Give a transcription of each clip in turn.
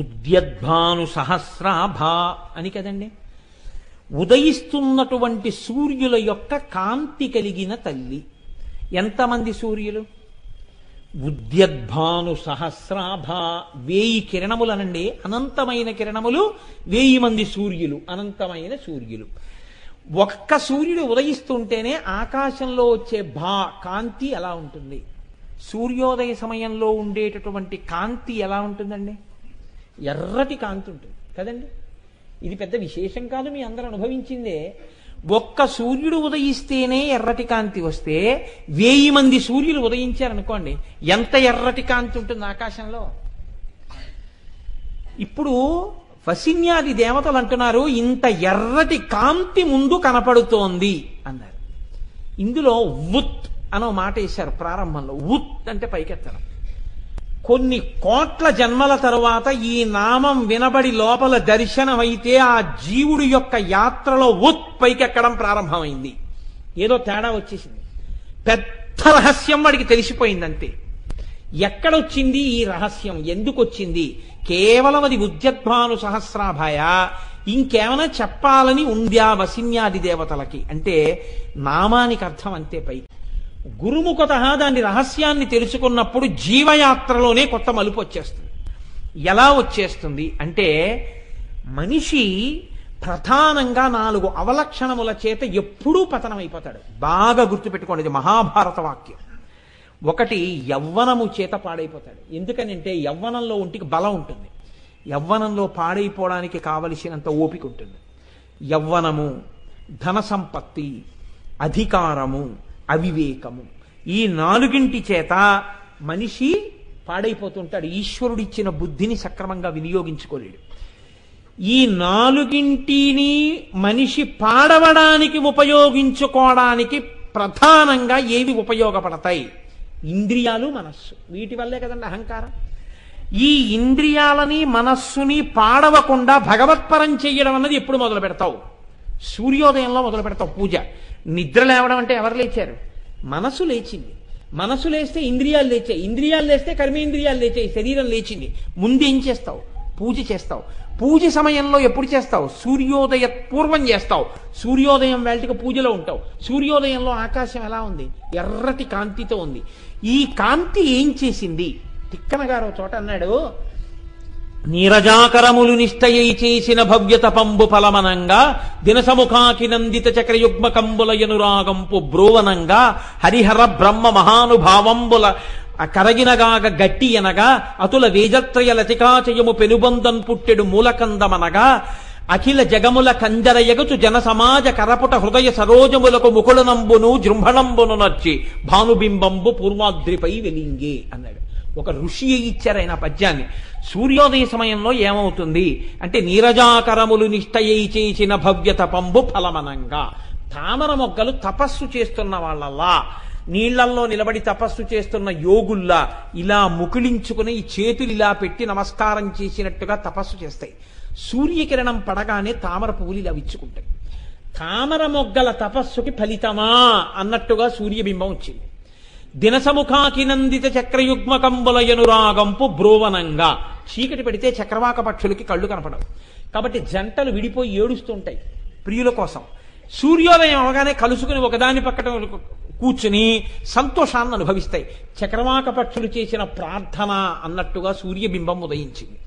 ఉద్యద్భాను సహస్రాభ అని కదండి. ఉదయిస్తున్నటువంటి సూర్యుల యొక్క కాంతి కలిగిన తల్లి. ఎంతమంది సూర్యులు? ఉద్యద్భాను సహస్రాభ, 1000 కిరణములనండి. అనంతమైన కిరణములు, 1000 మంది సూర్యులు, అనంతమైన సూర్యులు. ఒక్క సూర్యుడు ఉదయిస్తుంటేనే ఆకాశంలో వచ్చే కాంతి ఎలా ఉంటుంది? సూర్యోదయ సమయంలో ఉండేటటువంటి కాంతి ఎలా ఉంటుందండి? ఎర్రటి కాంతి ఉంటుంది కదండి. ఇది పెద్ద విశేషం కాదు, మీ అందరూ అనుభవించిందే. ఒక్క సూర్యుడు ఉదయిస్తేనే ఎర్రటి కాంతి వస్తే 1000 మంది సూర్యులు ఉదయించారనుకోండి, ఎంత ఎర్రటి కాంతి ఉంటుంది ఆకాశంలో. ఇప్పుడు వసిన్యాది దేవతలు అంటున్నారు, ఇంత ఎర్రటి కాంతి ముందు కనపడుతోంది అన్నారు. ఇందులో ఉత్ అనో మాట వేశారు ప్రారంభంలో. ఉత్ అంటే పైకెత్తడం. కొన్ని కోట్ల జన్మల తరువాత ఈ నామం వినబడి లోపల దర్శనమైతే ఆ జీవుడి యొక్క యాత్రలో ఉత్ పైకెక్కడం ప్రారంభమైంది. ఏదో తేడా వచ్చేసింది, పెద్ద రహస్యం వాడికి తెలిసిపోయింది. అంతే. ఎక్కడొచ్చింది ఈ రహస్యం? ఎందుకు వచ్చింది? కేవలం అది ఉద్యద్భాను సహస్రాభాయ, ఇంకేమైనా చెప్పాలని ఉంద్యా వసిన్యాది దేవతలకి అంటే నామానికి అర్థం అంతే. పై గురుముఖత దాని రహస్యాన్ని తెలుసుకున్నప్పుడు జీవయాత్రలోనే కొత్త మలుపు వచ్చేస్తుంది. ఎలా వచ్చేస్తుంది అంటే, మనిషి ప్రధానంగా 4 అవలక్షణముల చేత ఎప్పుడూ పతనమైపోతాడు. బాగా గుర్తుపెట్టుకోండి, ఇది మహాభారత వాక్యం. ఒకటి, యవ్వనము చేత పాడైపోతాడు. ఎందుకనంటే యవ్వనంలో ఒంటికి బలం ఉంటుంది, యవ్వనంలో పాడైపోవడానికి కావలసినంత ఓపిక ఉంటుంది. యవ్వనము, ధన సంపత్తి, అధికారము, అవివేకము, ఈ 4 చేత మనిషి పాడైపోతుంటాడు. ఈశ్వరుడిచ్చిన బుద్ధిని సక్రమంగా వినియోగించుకోలేడు. ఈ 4 మనిషి పాడవడానికి ఉపయోగించుకోవడానికి ప్రధానంగా ఏవి ఉపయోగపడతాయి? ఇంద్రియాలు, మనస్సు. వీటి వల్లే కదండి అహంకారం. ఈ ఇంద్రియాలని మనస్సుని పాడవకుండా భగవత్పరం చెయ్యడం అన్నది ఎప్పుడు మొదలు పెడతావు? సూర్యోదయంలో మొదలు పెడతావు పూజ. నిద్ర లేవడం అంటే ఎవరు లేచారు? మనసు లేచింది. మనసు లేస్తే ఇంద్రియాలు లేచాయి, ఇంద్రియాలు లేస్తే కర్మేంద్రియాలు లేచాయి, శరీరం లేచింది. ముందేం చేస్తావు? పూజ చేస్తావు. పూజ సమయంలో ఎప్పుడు చేస్తావు? సూర్యోదయ పూర్వం చేస్తావు. సూర్యోదయం వేళటికి పూజలో ఉంటావు. సూర్యోదయంలో ఆకాశం ఎలా ఉంది? ఎర్రటి కాంతితో ఉంది. ఈ కాంతి ఏం చేసింది? తిక్కన గారు చోట అన్నాడు, నీరజాకరములు నిష్టయై చేసిన భవ్యత పంబు ఫలమనంగా దినసముఖాకి నందిత చక్రయుగ్మ కంబులయనురాగంపు బ్రోవనంగా హరిహర బ్రహ్మ మహానుభావంబుల కరగినగాగ గట్టి అనగా అతుల వేజత్రయ లతికాచయము పెనుబంధన్ పుట్టెడు మూలకందమనగా అఖిల జగముల కంజర ఎగచు జన సమాజ కరపుట హృదయ సరోజములకు ముకుళనంబును జృంభణంబును నర్చి భానుబింబంబు పూర్వాద్రిపై వెలింగే అన్నాడు. ఒక ఋషి ఇచ్చారు ఆయన పద్యాన్ని. సూర్యోదయ సమయంలో ఏమవుతుంది అంటే, నీరజాకరములు నిష్టయై చేసిన భవ్యత పంబు ఫలమనంగా, తామర మొగ్గలు తపస్సు చేస్తున్న వాళ్ళల్లా, నీళ్లల్లో నిలబడి తపస్సు చేస్తున్న యోగుల్లా ఇలా ముకుళించుకుని ఈ చేతులు ఇలా పెట్టి నమస్కారం చేసినట్టుగా తపస్సు చేస్తాయి. సూర్యకిరణం పడగానే తామర పువ్వులు ఇలా విచ్చుకుంటాయి. తామర మొగ్గల తపస్సుకి ఫలితమా అన్నట్టుగా సూర్యబింబం వచ్చింది. దినసముఖాకి నందిత చక్రయుగ్మ కంబులయనురాగంపు బ్రోవనంగా, చీకటి పెడితే చక్రవాక పక్షులకి కళ్ళు కనపడవు. కాబట్టి జంటలు విడిపోయి ఏడుస్తుంటాయి ప్రియుల కోసం. సూర్యోదయం అవగానే కలుసుకుని ఒకదాని పక్కన కూర్చుని సంతోషాన్ని అనుభవిస్తాయి. చక్రవాక పక్షులు చేసిన ప్రార్థన అన్నట్టుగా సూర్యబింబం ఉదయించింది.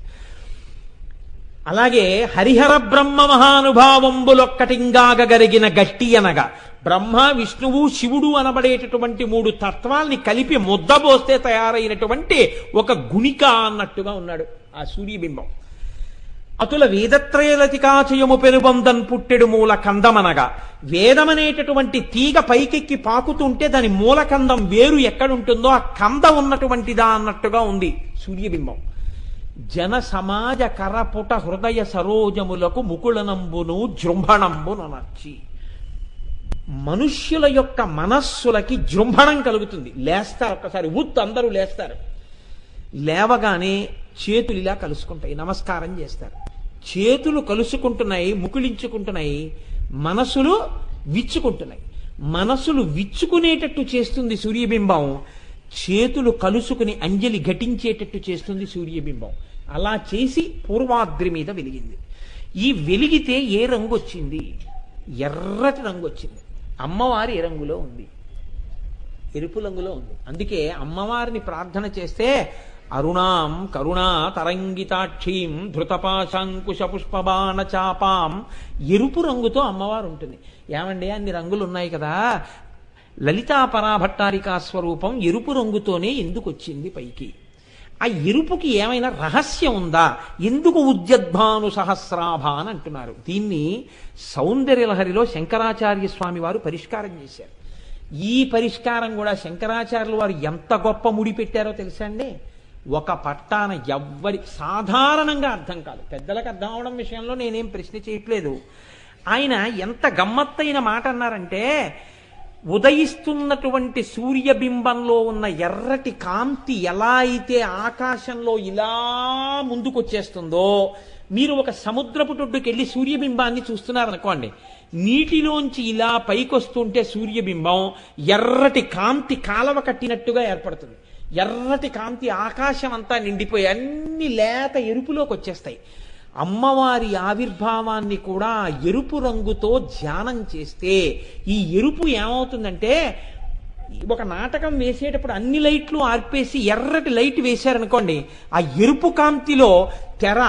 అలాగే హరిహర బ్రహ్మ మహానుభావంబులొక్కటింగాగ గరిగిన గట్టి అనగా, బ్రహ్మ విష్ణువు శివుడు అనబడేటటువంటి 3 తత్వాల్ని కలిపి ముద్దబోస్తే తయారైనటువంటి ఒక గుణిక అన్నట్టుగా ఉన్నాడు ఆ సూర్యబింబం. అతుల వేదత్రయలతికాచయము పెనుబంధన్ పుట్టెడు మూల కందమనగా, వేదమనేటటువంటి తీగ పైకెక్కి పాకుతుంటే దాని మూలకందం వేరు ఎక్కడుంటుందో ఆ కందం ఉన్నటువంటిదా అన్నట్టుగా ఉంది సూర్యబింబం. జన సమాజ కరపుట హృదయ సరోజములకు ముకుళనంబును జృంభణంబును నర్చి, మనుష్యుల యొక్క మనస్సులకి జృంభణం కలుగుతుంది. లేస్తారు ఒక్కసారి, అందరూ లేస్తారు. లేవగానే చేతులు ఇలా కలుసుకుంటాయి, నమస్కారం చేస్తారు. చేతులు కలుసుకుంటున్నాయి, ముకుళించుకుంటున్నాయి, మనసులు విచ్చుకుంటున్నాయి. మనసులు విచ్చుకునేటట్టు చేస్తుంది సూర్యబింబం, చేతులు కలుసుకుని అంజలి ఘటించేటట్టు చేస్తుంది సూర్యబింబం. అలా చేసి పూర్వాద్రి మీద వెలిగింది. ఈ వెలిగితే ఏ రంగు వచ్చింది? ఎర్రటి రంగు వచ్చింది. అమ్మవారి ఏ రంగులో ఉంది? ఎరుపు రంగులో ఉంది. అందుకే అమ్మవారిని ప్రార్థన చేస్తే అరుణాం కరుణా తరంగితాక్షీం ధృతపాశాంకుశ పుష్పబాణ చాపాం, ఎరుపు రంగుతో అమ్మవారు ఉంటుంది. ఏమండి అన్ని రంగులు ఉన్నాయి కదా, లలితా పరాభట్టారికా స్వరూపం ఎరుపు రంగుతోనే ఎందుకు వచ్చింది పైకి? ఆ ఎరుపుకి ఏమైనా రహస్యం ఉందా? ఎందుకు ఉద్యద్భాను సహస్రాభ అని అంటున్నారు? దీన్ని సౌందర్యలహరిలో శంకరాచార్య స్వామి వారు పరిష్కారం చేశారు. ఈ పరిష్కారం కూడా శంకరాచార్యులు వారు ఎంత గొప్ప ముడి పెట్టారో తెలుసా అండి? ఒక పట్టాన సాధారణంగా అర్థం కాదు, పెద్దలకు అర్థం అవడం విషయంలో నేనేం ప్రశ్న చేయట్లేదు. ఆయన ఎంత గమ్మత్తైన మాట అన్నారంటే, ఉదయిస్తున్నటువంటి సూర్యబింబంలో ఉన్న ఎర్రటి కాంతి ఎలా అయితే ఆకాశంలో ఇలా ముందుకొచ్చేస్తుందో, మీరు ఒక సముద్రపు టొడ్డుకెళ్ళి సూర్యబింబాన్ని చూస్తున్నారనుకోండి, నీటిలోంచి ఇలా పైకొస్తుంటే సూర్యబింబం ఎర్రటి కాంతి కాలవ కట్టినట్టుగా ఏర్పడుతుంది. ఎర్రటి కాంతి ఆకాశం అంతా నిండిపోయి అన్ని లేత ఎరుపులోకి వచ్చేస్తాయి. అమ్మవారి ఆవిర్భావాన్ని కూడా ఎరుపు రంగుతో ధ్యానం చేస్తే ఈ ఎరుపు ఏమవుతుందంటే, ఒక నాటకం వేసేటప్పుడు అన్ని లైట్లు ఆర్పేసి ఎర్రటి లైట్ వేశారనుకోండి, ఆ ఎరుపు కాంతిలో తెర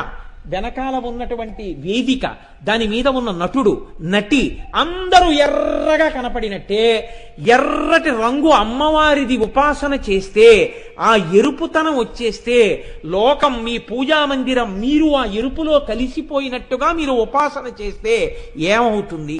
వెనకాల ఉన్నటువంటి వేదిక, దాని మీద ఉన్న నటుడు నటి అందరూ ఎర్రగా కనపడినట్టే ఎర్రటి రంగు అమ్మవారిది ఉపాసన చేస్తే, ఆ ఎరుపుతనం వచ్చేస్తే లోకం, మీ పూజా మందిరం మీరు ఆ ఎరుపులో కలిసిపోయినట్టుగా మీరు ఉపాసన చేస్తే ఏమవుతుంది?